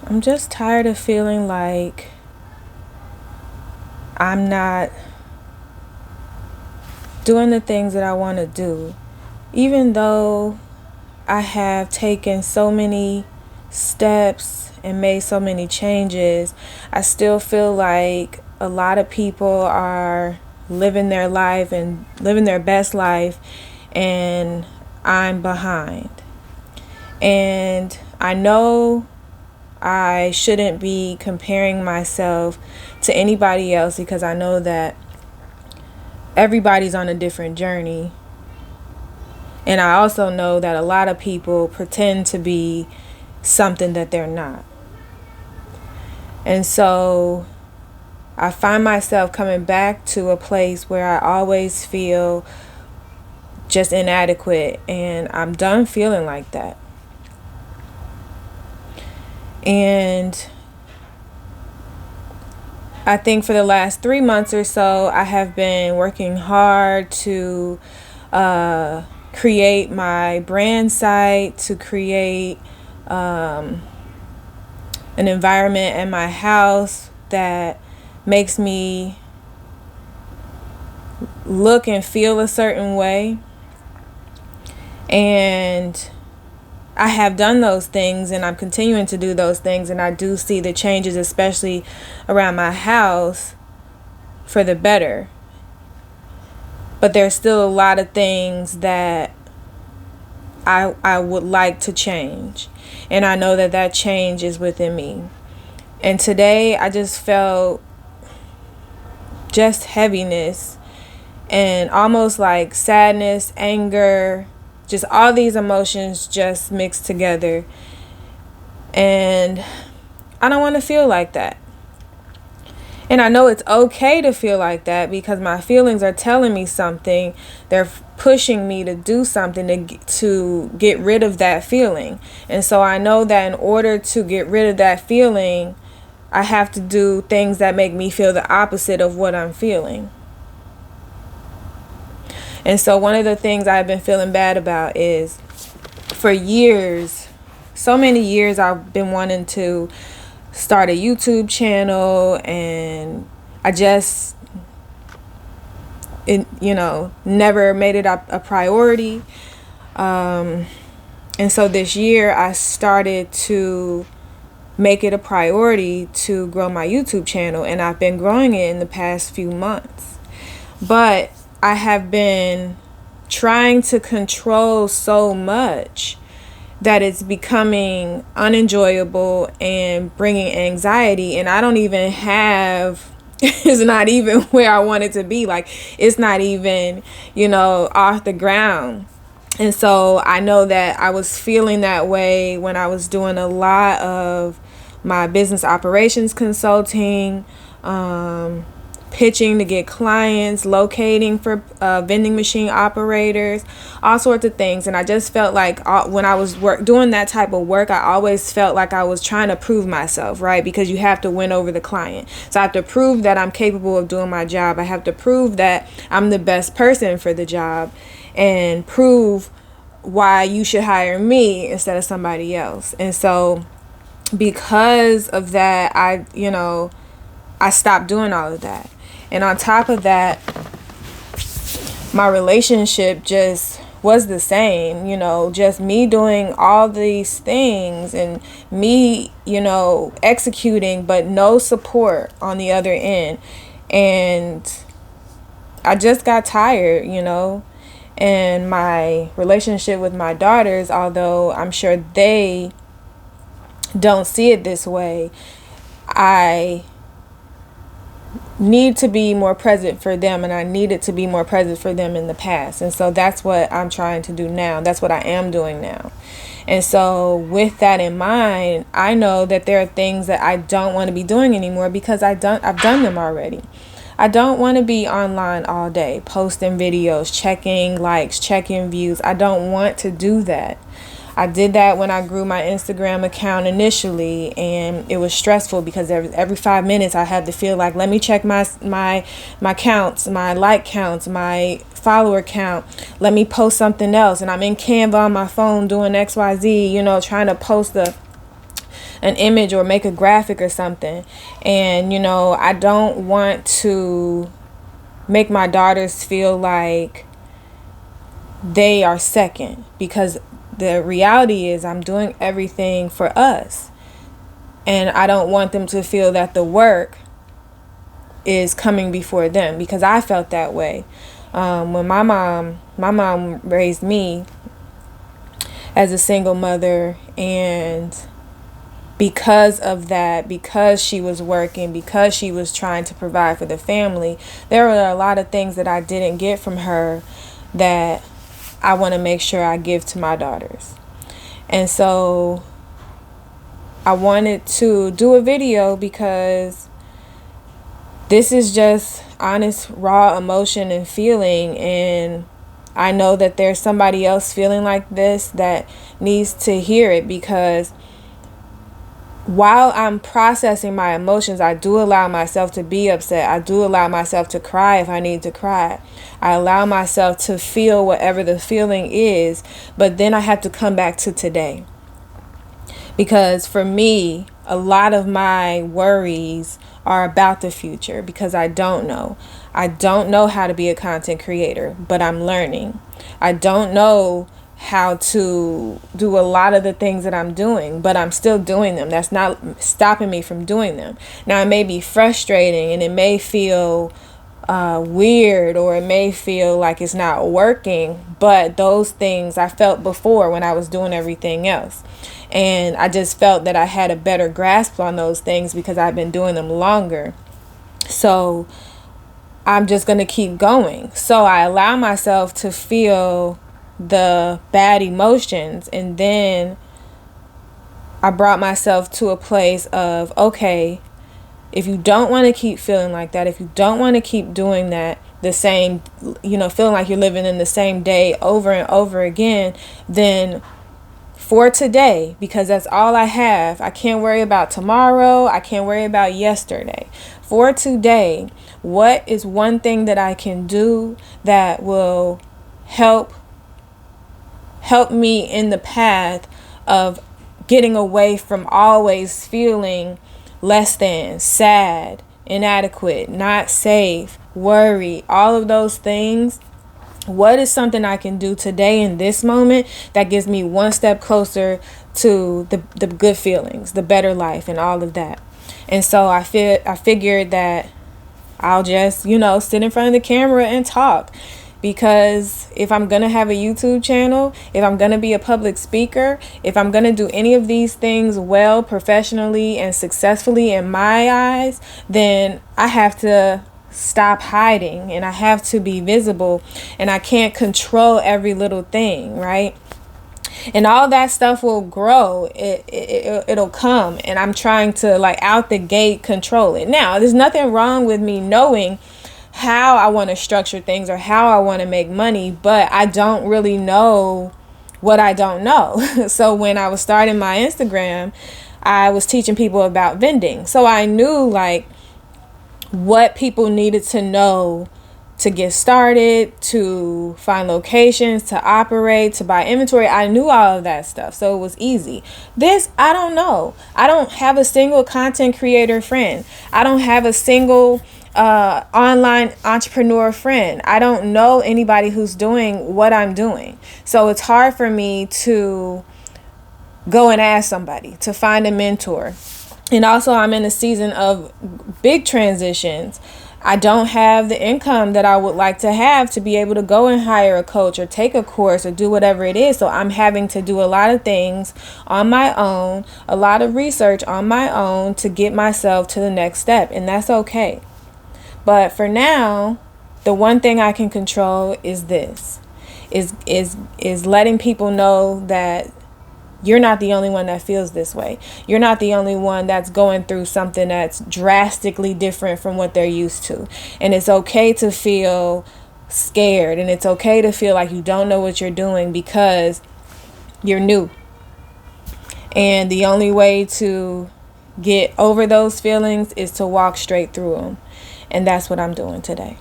I'm just tired of feeling like I'm not doing the things that I want to do. Even though I have taken so many steps and made so many changes, I still feel like a lot of people are living their life and living their best life, and I'm behind. And I know I shouldn't be comparing myself to anybody else because I know that everybody's on a different journey. And I also know that a lot of people pretend to be something that they're not. And so I find myself coming back to a place where I always feel just inadequate, and I'm done feeling like that. And I think for the last 3 months or so, I have been working hard to create my brand site, to create an environment in my house that makes me look and feel a certain way. And I have done those things, and I'm continuing to do those things, and I do see the changes, especially around my house, for the better. But there's still a lot of things that I would like to change. And I know that that change is within me. And today I just felt just heaviness and almost like sadness, anger, just all these emotions just mixed together. And I don't want to feel like that. And I know it's okay to feel like that because my feelings are telling me something. They're pushing me to do something to get rid of that feeling. And so I know that in order to get rid of that feeling, I have to do things that make me feel the opposite of what I'm feeling. And so one of the things I've been feeling bad about is, for years, so many years, I've been wanting to start a YouTube channel, and I just, never made it a priority. And so this year I started to make it a priority to grow my YouTube channel, and I've been growing it in the past few months. But I have been trying to control so much that it's becoming unenjoyable and bringing anxiety, and I don't even have it's not even where I want it to be. Like, it's not even, off the ground. And so I know that I was feeling that way when I was doing a lot of my business operations consulting, pitching to get clients, locating for vending machine operators, all sorts of things. And I just felt like when I was doing that type of work, I always felt like I was trying to prove myself, right? Because you have to win over the client. So I have to prove that I'm capable of doing my job. I have to prove that I'm the best person for the job, and prove why you should hire me instead of somebody else. And so because of that, I stopped doing all of that. And on top of that, my relationship just was the same, just me doing all these things and me, executing, but no support on the other end. And I just got tired, and my relationship with my daughters, although I'm sure they don't see it this way, I need to be more present for them, and I needed to be more present for them in the past. And so that's what I'm trying to do now. That's what I am doing now. And so with that in mind, I know that there are things that I don't want to be doing anymore because I've done them already. I don't want to be online all day, posting videos, checking likes, checking views. I don't want to do that. I did that when I grew my Instagram account initially, and it was stressful because every 5 minutes I had to feel like, let me check my counts, my like counts, my follower count. Let me post something else, and I'm in Canva on my phone doing XYZ, trying to post an image or make a graphic or something. And, you know, I don't want to make my daughters feel like they are second, because the reality is I'm doing everything for us. And I don't want them to feel that the work is coming before them, because I felt that way. When my mom raised me as a single mother, and because of that, because she was working, because she was trying to provide for the family, there were a lot of things that I didn't get from her that I want to make sure I give to my daughters. And so I wanted to do a video because this is just honest, raw emotion and feeling. And I know that there's somebody else feeling like this that needs to hear it, because while I'm processing my emotions, I do allow myself to be upset. I do allow myself to cry if I need to cry. I allow myself to feel whatever the feeling is, but then I have to come back to today. Because for me, a lot of my worries are about the future, because I don't know. I don't know how to be a content creator, but I'm learning. I don't know how to do a lot of the things that I'm doing, but I'm still doing them. That's not stopping me from doing them. Now, it may be frustrating and it may feel weird, or it may feel like it's not working, but those things I felt before when I was doing everything else. And I just felt that I had a better grasp on those things because I've been doing them longer. So I'm just going to keep going. So I allow myself to feel the bad emotions, and then I brought myself to a place of, okay, if you don't want to keep feeling like that, if you don't want to keep doing that, the same, feeling like you're living in the same day over and over again, then for today, because that's all I have, I can't worry about tomorrow, I can't worry about yesterday. For today, what is one thing that I can do that will help me in the path of getting away from always feeling less than, sad, inadequate, not safe, worry, all of those things? What is something I can do today in this moment that gives me one step closer to the good feelings, the better life, and all of that? And so I figured that I'll just, sit in front of the camera and talk. Because if I'm going to have a YouTube channel, if I'm going to be a public speaker, if I'm going to do any of these things well, professionally, and successfully in my eyes, then I have to stop hiding, and I have to be visible, and I can't control every little thing, right? And all that stuff will grow. It'll come, and I'm trying to, out the gate, control it. Now, there's nothing wrong with me knowing how I want to structure things or how I want to make money, but I don't really know what I don't know. So when I was starting my Instagram, I was teaching people about vending. So I knew what people needed to know to get started, to find locations, to operate, to buy inventory. I knew all of that stuff, so it was easy. This, I don't know. I don't have a single content creator friend. I don't have a single online entrepreneur friend. I don't know anybody who's doing what I'm doing. So it's hard for me to go and ask somebody, to find a mentor. And also, I'm in a season of big transitions. I don't have the income that I would like to have to be able to go and hire a coach or take a course or do whatever it is. So I'm having to do a lot of things on my own, a lot of research on my own to get myself to the next step. And that's okay. But for now, the one thing I can control is this, is letting people know that you're not the only one that feels this way. You're not the only one that's going through something that's drastically different from what they're used to. And it's okay to feel scared, and it's okay to feel like you don't know what you're doing because you're new. And the only way to get over those feelings is to walk straight through them. And that's what I'm doing today.